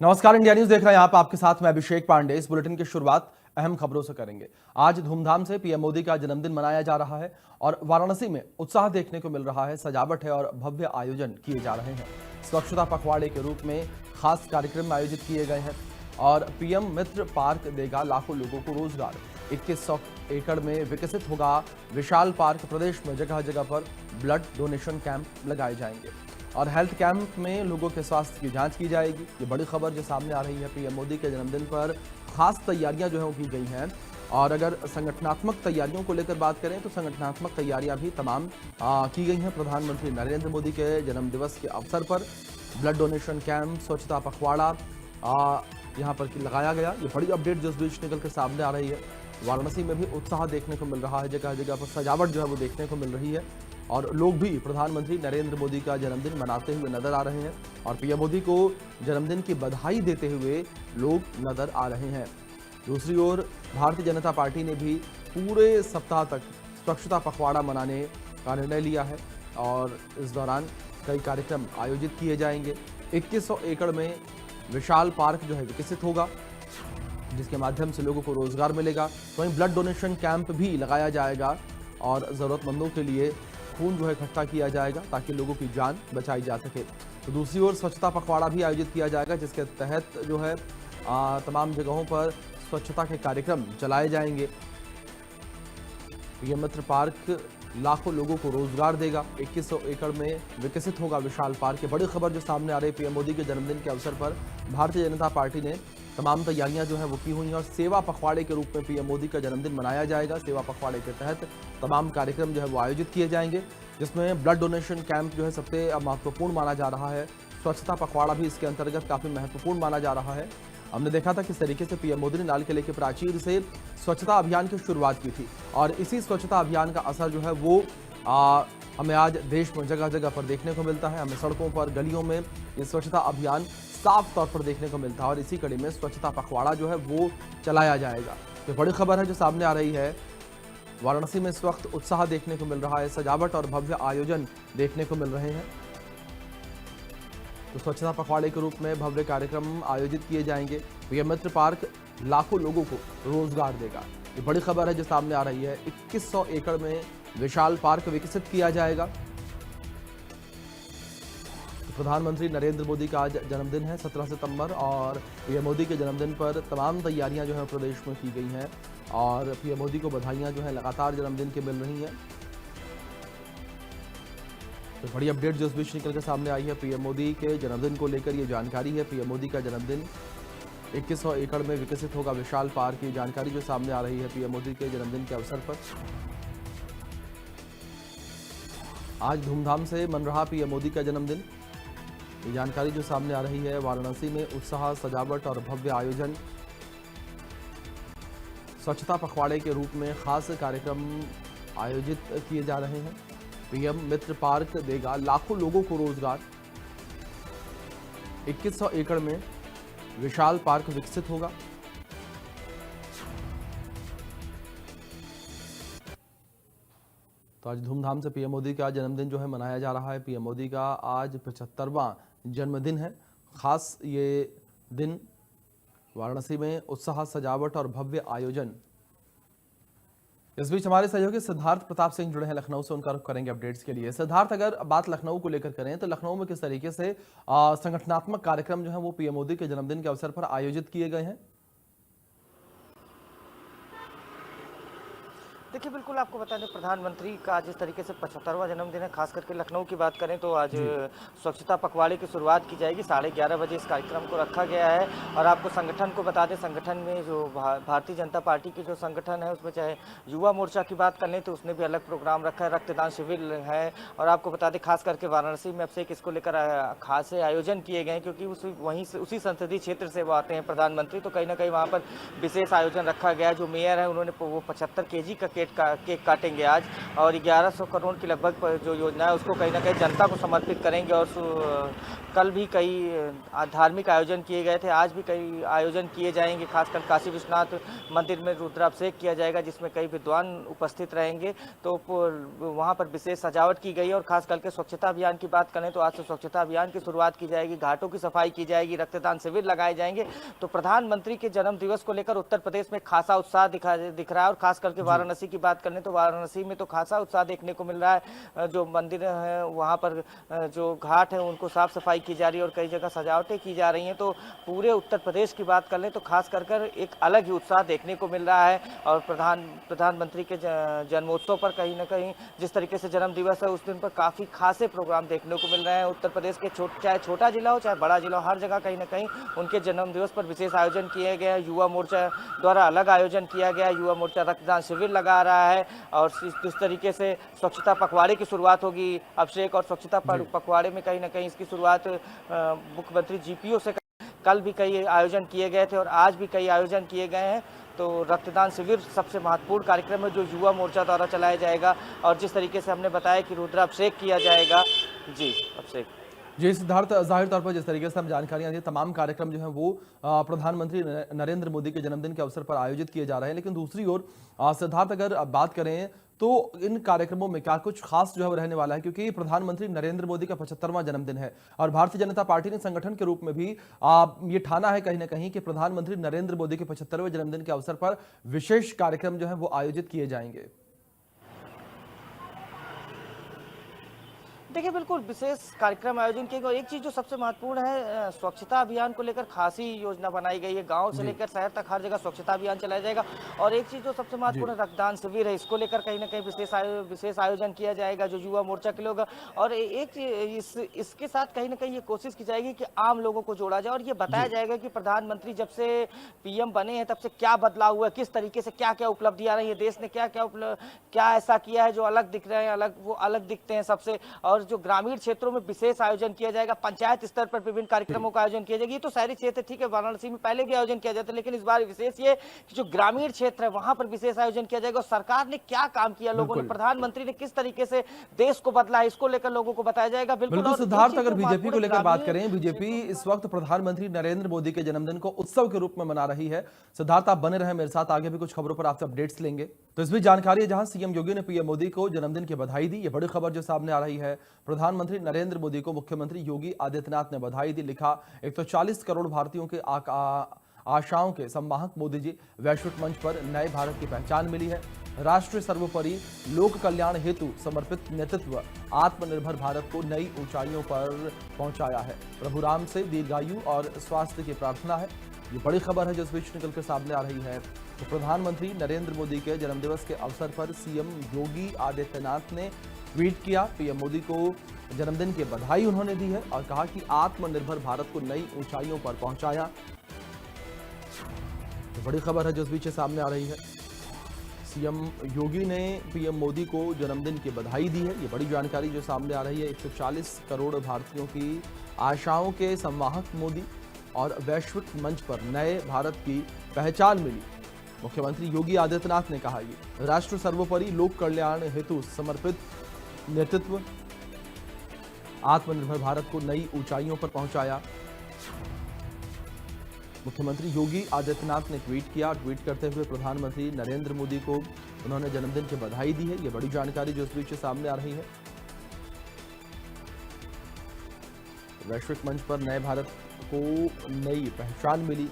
नमस्कार, India news देख रहे हैं आप। आपके साथ मैं अभिषेक पांडे। इस बुलेटिन की शुरुआत अहम खबरों से करेंगे। आज धूमधाम से पीएम मोदी का जन्मदिन मनाया जा रहा है और वाराणसी में उत्साह देखने को मिल रहा है। सजावट है और भव्य आयोजन किए जा रहे हैं। स्वच्छता पखवाड़े के रूप में खास कार्यक्रम आयोजित किए गए हैं और पीएम मित्र पार्क देगा लाखों लोगों को रोजगार। 2100 एकड़ में विकसित होगा विशाल पार्क। प्रदेश में जगह जगह पर ब्लड डोनेशन कैंप लगाए जाएंगे और हेल्थ कैंप में लोगों के स्वास्थ्य की जांच की जाएगी। ये बड़ी खबर जो सामने आ रही है, पीएम मोदी के जन्मदिन पर खास तैयारियां जो है वो की गई हैं। और अगर संगठनात्मक तैयारियों को लेकर बात करें तो संगठनात्मक तैयारियां भी तमाम की गई हैं। प्रधानमंत्री नरेंद्र मोदी के जन्मदिवस के अवसर पर ब्लड डोनेशन कैंप, स्वच्छता पखवाड़ा यहाँ पर लगाया गया। ये बड़ी अपडेट जो इस बीच निकल कर सामने आ रही है। वाराणसी में भी उत्साह देखने को मिल रहा है। जगह जगह पर सजावट जो है वो देखने को मिल रही है और लोग भी प्रधानमंत्री नरेंद्र मोदी का जन्मदिन मनाते हुए नजर आ रहे हैं और पीएम मोदी को जन्मदिन की बधाई देते हुए लोग नजर आ रहे हैं। दूसरी ओर भारतीय जनता पार्टी ने भी पूरे सप्ताह तक स्वच्छता पखवाड़ा मनाने का निर्णय लिया है और इस दौरान कई कार्यक्रम आयोजित किए जाएंगे। 2100 एकड़ में विशाल पार्क जो है विकसित होगा, जिसके माध्यम से लोगों को रोजगार मिलेगा। वहीं ब्लड डोनेशन कैंप भी लगाया जाएगा और जरूरतमंदों के लिए खून जो है इकट्ठा किया जाएगा ताकि लोगों की जान बचाई जा सके। तो दूसरी ओर स्वच्छता पखवाड़ा भी आयोजित किया जाएगा, जिसके तहत जो है तमाम जगहों पर स्वच्छता के कार्यक्रम चलाए जाएंगे। पीएम मित्र पार्क लाखों लोगों को रोजगार देगा। 2100 एकड़ में विकसित होगा विशाल पार्क। ये बड़ी खबर जो सामने आ रही है, पीएम मोदी के जन्मदिन के अवसर पर भारतीय जनता पार्टी ने तमाम तैयारियां जो है वो की हुई हैं और सेवा पखवाड़े के रूप में पीएम मोदी का जन्मदिन मनाया जाएगा। सेवा पखवाड़े के तहत तमाम कार्यक्रम जो है वो आयोजित किए जाएंगे, जिसमें ब्लड डोनेशन कैंप जो है सबसे महत्वपूर्ण माना जा रहा है। स्वच्छता पखवाड़ा भी इसके अंतर्गत काफी महत्वपूर्ण माना जा रहा है। हमने देखा था किस तरीके से पीएम मोदी ने लाल किले के प्राचीर से स्वच्छता अभियान की शुरुआत की थी और इसी स्वच्छता अभियान का असर जो है वो हमें आज देश में जगह जगह पर देखने को मिलता है। हमें सड़कों पर, गलियों में ये स्वच्छता अभियान साफ तौर पर देखने को मिलता है और इसी कड़ी में स्वच्छता पखवाड़ा जो है वो चलाया जाएगा। तो बड़ी खबर है जो सामने आ रही है। वाराणसी में इस वक्त उत्साह देखने को मिल रहा है, सजावट और भव्य आयोजन देखने को मिल रहे हैं। तो स्वच्छता पखवाड़े के रूप में भव्य कार्यक्रम आयोजित किए जाएंगे। पीएम मित्र पार्क लाखों लोगों को रोजगार देगा। ये बड़ी खबर है जो सामने आ रही है। 2100 एकड़ में विशाल पार्क विकसित किया जाएगा। प्रधानमंत्री नरेंद्र मोदी का आज जन्मदिन है 17 सितंबर और पीएम मोदी के जन्मदिन पर तमाम तैयारियां जो है प्रदेश में की गई हैं और पीएम मोदी को बधाइयां जो है लगातार जन्मदिन की मिल रही हैं। तो बड़ी अपडेट जो इस बीच निकल के सामने आई है, पीएम मोदी के जन्मदिन को लेकर ये जानकारी है। पीएम मोदी का जन्मदिन, 2100 एकड़ में विकसित होगा विशाल पार्क की जानकारी जो सामने आ रही है पीएम मोदी के जन्मदिन के अवसर पर। आज धूमधाम से मन रहा पीएम मोदी का जन्मदिन। ये जानकारी जो सामने आ रही है। वाराणसी में उत्साह, सजावट और भव्य आयोजन। स्वच्छता पखवाड़े के रूप में खास कार्यक्रम आयोजित किए जा रहे हैं। पीएम मित्र पार्क देगा लाखों लोगों को रोजगार। 2100 एकड़ में विशाल पार्क विकसित होगा। तो आज धूमधाम से पीएम मोदी का जन्मदिन जो है मनाया जा रहा है। पीएम मोदी का आज 75वां जन्मदिन है। खास ये दिन वाराणसी में उत्साह, सजावट और भव्य आयोजन। इस बीच हमारे सहयोगी सिद्धार्थ प्रताप सिंह जुड़े हैं लखनऊ से, उनका रुख करेंगे अपडेट्स के लिए। सिद्धार्थ, अगर बात लखनऊ को लेकर करें तो लखनऊ में किस तरीके से संगठनात्मक कार्यक्रम जो है वो पीएम मोदी के जन्मदिन के अवसर पर आयोजित किए गए हैं? देखिए, बिल्कुल आपको बता दें, प्रधानमंत्री का जिस तरीके से 75वां जन्मदिन है, खास करके लखनऊ की बात करें तो आज स्वच्छता पखवाड़े की शुरुआत की जाएगी। 11:30 बजे इस कार्यक्रम को रखा गया है। और आपको संगठन को बता दें, संगठन में जो भारतीय जनता पार्टी की जो संगठन है उसमें चाहे युवा मोर्चा की बात कर लें तो उसने भी अलग प्रोग्राम रखा है, रक्तदान शिविर है। और आपको बता दें, खास करके वाराणसी में अब से इसको लेकर खास आयोजन किए गए हैं, क्योंकि उसी संसदीय क्षेत्र से वो आते हैं प्रधानमंत्री, तो कहीं ना कहीं वहाँ पर विशेष आयोजन रखा गया है। जो मेयर है उन्होंने वो 75 kg का केक काटेंगे आज और 1100 करोड़ की लगभग जो योजना है उसको कहीं ना कहीं जनता को समर्पित करेंगे और कल भी कई धार्मिक आयोजन किए गए थे, आज भी कई आयोजन किए जाएंगे। खासकर काशी विश्वनाथ मंदिर में रुद्राभिषेक किया जाएगा, जिसमें कई विद्वान उपस्थित रहेंगे। तो वहाँ पर विशेष सजावट की गई है। और खास करके स्वच्छता अभियान की बात करें तो आज से स्वच्छता अभियान की शुरुआत की जाएगी, घाटों की सफाई की जाएगी, रक्तदान शिविर लगाए जाएंगे। तो प्रधानमंत्री के जन्म दिवस को लेकर उत्तर प्रदेश में खासा उत्साह दिख रहा है। और खास करके वाराणसी की बात करें तो वाराणसी में तो खासा उत्साह देखने को मिल रहा है। जो मंदिर है वहाँ पर जो घाट है उनको साफ सफाई की जा रही है और कई जगह सजावटें की जा रही हैं। तो पूरे उत्तर प्रदेश की बात कर लें तो खास कर एक अलग ही उत्साह देखने को मिल रहा है। और प्रधानमंत्री के जन्मोत्सव पर कहीं ना कहीं जिस तरीके से जन्म दिवस है उस दिन पर काफ़ी खासे प्रोग्राम देखने को मिल रहे हैं। उत्तर प्रदेश के चाहे छोटा जिला हो चाहे बड़ा जिला हो, हर जगह कहीं ना कहीं उनके जन्म दिवस पर विशेष आयोजन किए गए हैं। युवा मोर्चा द्वारा अलग आयोजन किया गया, युवा मोर्चा रक्तदान शिविर लगा रहा है। और इस तरीके से स्वच्छता पखवाड़े की शुरुआत होगी अभिषेक, और स्वच्छता पखवाड़े में कहीं ना कहीं इसकी शुरुआत मुख्यमंत्री जीपीओ से कल भी कई आयोजन किए गए थे और आज भी कई आयोजन किए गए हैं। तो रक्तदान शिविर सबसे महत्वपूर्ण कार्यक्रम है जो युवा मोर्चा द्वारा चलाया जाएगा। और जिस तरीके से हमने बताया कि रुद्राभिषेक किया जाएगा। जी अभिषेक जी सिद्धार्थ, जाहिर तौर पर जिस तरीके से हम जानकारियां दी, तमाम कार्यक्रम जो हैं वो प्रधानमंत्री नरेंद्र मोदी के जन्मदिन के अवसर पर आयोजित किए जा रहे हैं। लेकिन दूसरी ओर सिद्धार्थ, अगर बात करें तो इन कार्यक्रमों में क्या कुछ खास जो है वो रहने वाला है, क्योंकि प्रधानमंत्री नरेंद्र मोदी का 75वां जन्मदिन है और भारतीय जनता पार्टी ने संगठन के रूप में भी ये ठाना है कहीं ना कहीं कि प्रधानमंत्री नरेंद्र मोदी के 75वें जन्मदिन के अवसर पर विशेष कार्यक्रम जो है वो आयोजित किए जाएंगे। देखिए बिल्कुल विशेष कार्यक्रम आयोजन किए गए। एक चीज़ जो सबसे महत्वपूर्ण है, स्वच्छता अभियान को लेकर खासी योजना बनाई गई है। गांव से लेकर शहर तक हर जगह स्वच्छता अभियान चलाया जाएगा। और एक चीज़ जो सबसे महत्वपूर्ण है, रक्तदान शिविर है, इसको लेकर कहीं ना कहीं विशेष आयोजन किया जाएगा जो युवा मोर्चा के लोग। और इसके साथ कहीं ना कहीं ये कोशिश की जाएगी कि आम लोगों को जोड़ा जाए और ये बताया जाएगा कि प्रधानमंत्री जब से पीएम बने हैं तब से क्या बदलाव हुआ है, किस तरीके से क्या क्या उपलब्धियां रही है, देश ने क्या ऐसा किया है जो अलग दिख रहे हैं, वो अलग दिखते हैं सबसे। और जो ग्रामीण क्षेत्रों में विशेष आयोजन किया जाएगा, पंचायत स्तर पर विभिन्न कार्यक्रमों का आयोजन किया जाएगा। ये तो शहरी क्षेत्र ठीक है, वाराणसी में पहले भी आयोजन किया जाता है, लेकिन इस बार विशेष ये कि जो ग्रामीण क्षेत्र है वहां पर विशेष आयोजन किया जाएगा। और सरकार ने क्या काम किया, लोगों ने, प्रधानमंत्री ने किस तरीके से देश को बदला है, इसको लेकर लोगों को बताया जाएगा। बिल्कुल सिद्धार्थ, अगर बीजेपी को लेकर बात करें, बीजेपी इस वक्त प्रधानमंत्री नरेंद्र मोदी के जन्मदिन को उत्सव के रूप में मना रही है। सिद्धार्थ, आप बने रहे मेरे साथ, आगे भी कुछ खबरों पर आपसे अपडेट्स लेंगे। तो इस भी जानकारी है जहां सीएम योगी ने पीएम मोदी को जन्मदिन की बधाई दी। ये बड़ी खबर जो सामने आ रही है, प्रधानमंत्री नरेंद्र मोदी को मुख्यमंत्री योगी आदित्यनाथ ने बधाई दी। लिखा, 140 करोड़ भारतीयों के आशाओं के संवाहक मोदी जी, वैश्विक मंच पर नए भारत की पहचान मिली है। राष्ट्र सर्वोपरि, लोक कल्याण हेतु समर्पित नेतृत्व आत्मनिर्भर भारत को नई ऊंचाइयों पर पहुंचाया है। प्रभु राम से दीर्घायु और स्वास्थ्य की प्रार्थना है। ये बड़ी खबर है जो इस बीच निकल कर सामने आ रही है। तो प्रधानमंत्री नरेंद्र मोदी के जन्मदिवस के अवसर पर सीएम योगी आदित्यनाथ ने ट्वीट किया। पीएम मोदी को जन्मदिन की बधाई उन्होंने दी है और कहा कि आत्मनिर्भर भारत को नई ऊंचाइयों पर पहुंचाया। तो बड़ी खबर है जो इस बीच सामने आ रही है। सीएम योगी ने पीएम मोदी को जन्मदिन की बधाई दी है। ये बड़ी जानकारी जो सामने आ रही है। 140 करोड़ भारतीयों की आशाओं के संवाहक मोदी और वैश्विक मंच पर नए भारत की पहचान मिली। मुख्यमंत्री योगी आदित्यनाथ ने कहा, ये राष्ट्र सर्वोपरि, लोक कल्याण हेतु समर्पित नेतृत्व आत्मनिर्भर भारत को नई ऊंचाइयों पर पहुंचाया। मुख्यमंत्री योगी आदित्यनाथ ने ट्वीट किया। ट्वीट करते हुए प्रधानमंत्री नरेंद्र मोदी को उन्होंने जन्मदिन की बधाई दी है। ये बड़ी जानकारी जो इस बीच सामने आ रही है। वैश्विक मंच पर नए भारत को नई पहचान मिली।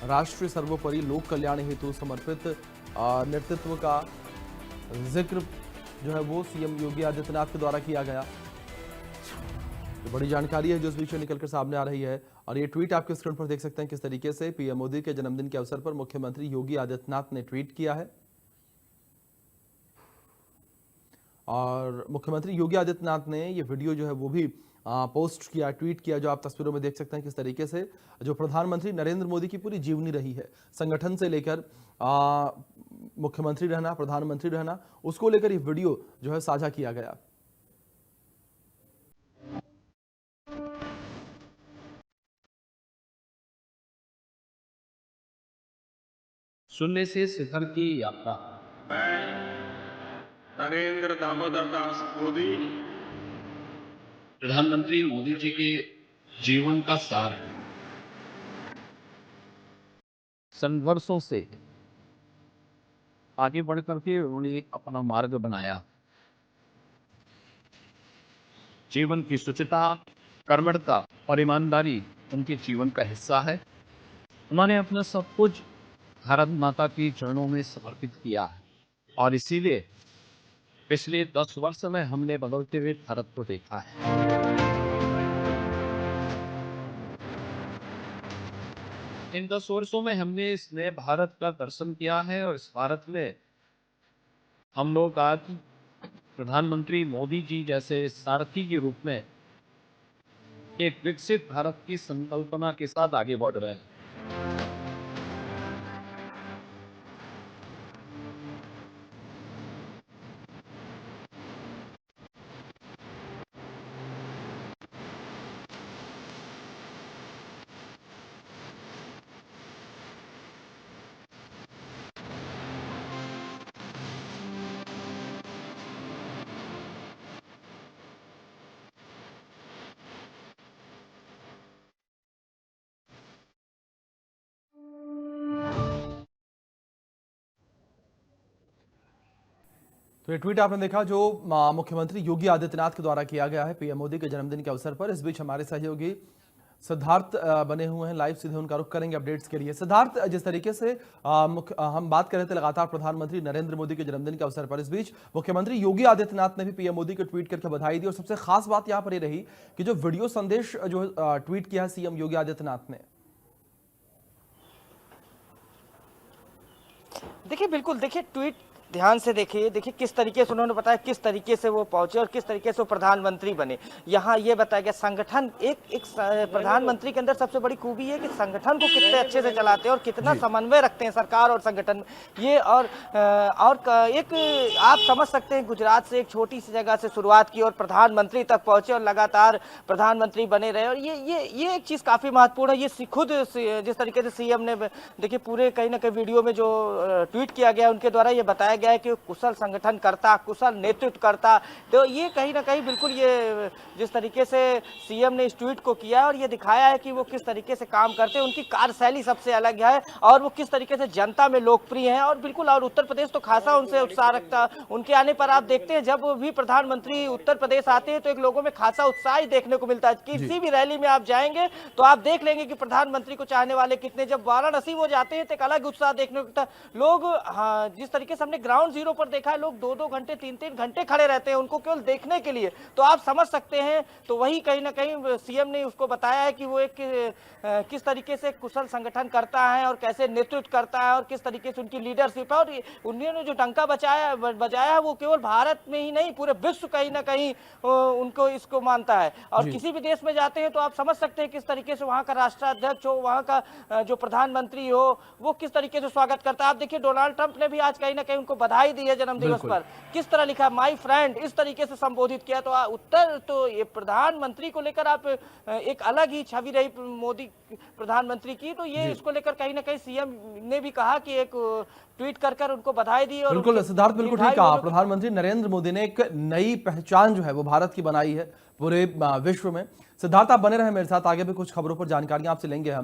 राष्ट्रीय सर्वोपरि, लोक कल्याण हेतु समर्पित नेतृत्व का जिक्र जो है वो सीएम योगी आदित्यनाथ के द्वारा किया गया। तो बड़ी जानकारी है जो इस बीच निकलकर सामने आ रही है। और ये ट्वीट आपके स्क्रीन पर देख सकते हैं किस तरीके से पीएम मोदी के जन्मदिन के अवसर पर मुख्यमंत्री योगी आदित्यनाथ ने ट्वीट किया है। और मुख्यमंत्री योगी आदित्यनाथ ने ये वीडियो जो है वो भी पोस्ट किया, ट्वीट किया, जो आप तस्वीरों में देख सकते हैं किस तरीके से जो प्रधानमंत्री नरेंद्र मोदी की पूरी जीवनी रही है, संगठन से लेकर मुख्यमंत्री रहना, प्रधानमंत्री रहना, उसको लेकर ये वीडियो जो है साझा किया गया। शून्य से शिखर की यात्रा। नरेंद्र दामोदर दास मोदी प्रधानमंत्री मोदी जी के जीवन का सार है। संघर्षों से आगे बढ़ करके उन्होंने अपना मार्ग बनाया। जीवन की शुचिता, कर्मठता और ईमानदारी उनके जीवन का हिस्सा है। उन्होंने अपना सब कुछ भारत माता के चरणों में समर्पित किया है और इसीलिए पिछले 10 वर्ष में हमने बदलते हुए भारत को देखा है। इन 10 वर्षों में हमने इस नए भारत का दर्शन किया है और इस भारत में हम लोग आज प्रधानमंत्री मोदी जी जैसे सारथी के रूप में एक विकसित भारत की संकल्पना के साथ आगे बढ़ रहे हैं। तो ये ट्वीट आपने देखा जो मुख्यमंत्री योगी आदित्यनाथ के द्वारा किया गया है पीएम मोदी के जन्मदिन के अवसर पर। इस बीच हमारे सहयोगी सिद्धार्थ बने हुए हैं लाइव, सीधे उनका रुख करेंगे अपडेट्स के लिए। सिद्धार्थ, जिस तरीके से हम बात कर रहे थे लगातार प्रधानमंत्री नरेंद्र मोदी के जन्मदिन के अवसर पर, इस बीच मुख्यमंत्री योगी आदित्यनाथ ने भी पीएम मोदी को ट्वीट करके बधाई दी और सबसे खास बात यहां पर यह रही कि जो वीडियो संदेश जो ट्वीट किया है सीएम योगी आदित्यनाथ ने। देखिए बिल्कुल, देखिए ट्वीट ध्यान से देखिए किस तरीके से उन्होंने बताया, किस तरीके से वो पहुंचे और किस तरीके से वो प्रधानमंत्री बने। यहाँ ये बताया गया संगठन एक प्रधानमंत्री के अंदर सबसे बड़ी खूबी है कि संगठन को कितने अच्छे से चलाते हैं और कितना समन्वय रखते हैं सरकार और संगठन में। ये और एक आप समझ सकते हैं, गुजरात से एक छोटी सी जगह से शुरुआत की और प्रधानमंत्री तक पहुंचे और लगातार प्रधानमंत्री बने रहे। और ये एक चीज़ काफ़ी महत्वपूर्ण है। ये खुद जिस तरीके से सीएम ने देखिए पूरे कहीं ना कहीं वीडियो में जो ट्वीट किया गया उनके द्वारा ये बताया गया है कि कुशल संगठन करता, कुशल नेतृत्व करता। तो ये कहीं ना कहीं बिल्कुल ये जिस तरीके से सीएम ने इस ट्वीट को किया और ये दिखाया है कि वो किस तरीके से काम करते हैं, उनकी कार्यशैली सबसे अलग है और वो किस तरीके से जनता में लोकप्रिय हैं। और बिल्कुल, और उत्तर प्रदेश तो खासा उनसे उत्साह रखता। उनके आने पर आप देखते हैं जब भी प्रधानमंत्री उत्तर प्रदेश आते हैं तो एक लोगों में खासा उत्साह ही देखने को मिलता है। किसी भी रैली में आप जाएंगे तो आप देख लेंगे कि प्रधानमंत्री को चाहने वाले कितने। जब वाराणसी वो जाते हैं तो एक अलग उत्साह देखने को मिलता है। लोग, हाँ, जिस तरीके से हमने ग्राउंड जीरो पर देखा है, लोग 2-2 घंटे 3-3 घंटे खड़े रहते हैं उनको केवल देखने के लिए। तो आप समझ सकते हैं। तो वही कहीं ना कहीं सीएम ने उसको बताया है कि वो एक किस तरीके से कुशल संगठन करता है और कैसे नेतृत्व करता है और किस तरीके से उनकी लीडरशिप है। और उन्होंने जो डंका बजाया वो केवल भारत में ही नहीं, पूरे विश्व कहीं ना कहीं उनको इसको मानता है। और किसी भी देश में जाते हैं तो आप समझ सकते हैं किस तरीके से वहाँ का राष्ट्राध्यक्ष हो, वहाँ का जो प्रधानमंत्री हो, वो किस तरीके से स्वागत करता है। आप देखिए डोनाल्ड ट्रंप ने भी आज कहीं ना कहीं उनको बधाई दी है जन्मदिवस पर। किस तरह लिखा, माय फ्रेंड, इस तरीके से संबोधित किया। तो उत्तर तो ये प्रधानमंत्री को लेकर आप एक अलग ही छवि रही मोदी प्रधानमंत्री की। तो ये इसको लेकर कहीं ना कहीं सीएम ने भी कहा कि एक ट्वीट कर उनको बधाई दी। और बिल्कुल सिद्धार्थ, बिल्कुल ठीक कहा। प्रधानमंत्री नरेंद्र मोदी ने एक नई पहचान जो है वो भारत की बनाई है पूरे विश्व में। सिद्धार्थ, आप बने रहे मेरे साथ, आगे भी कुछ खबरों पर जानकारियां आपसे लेंगे हम।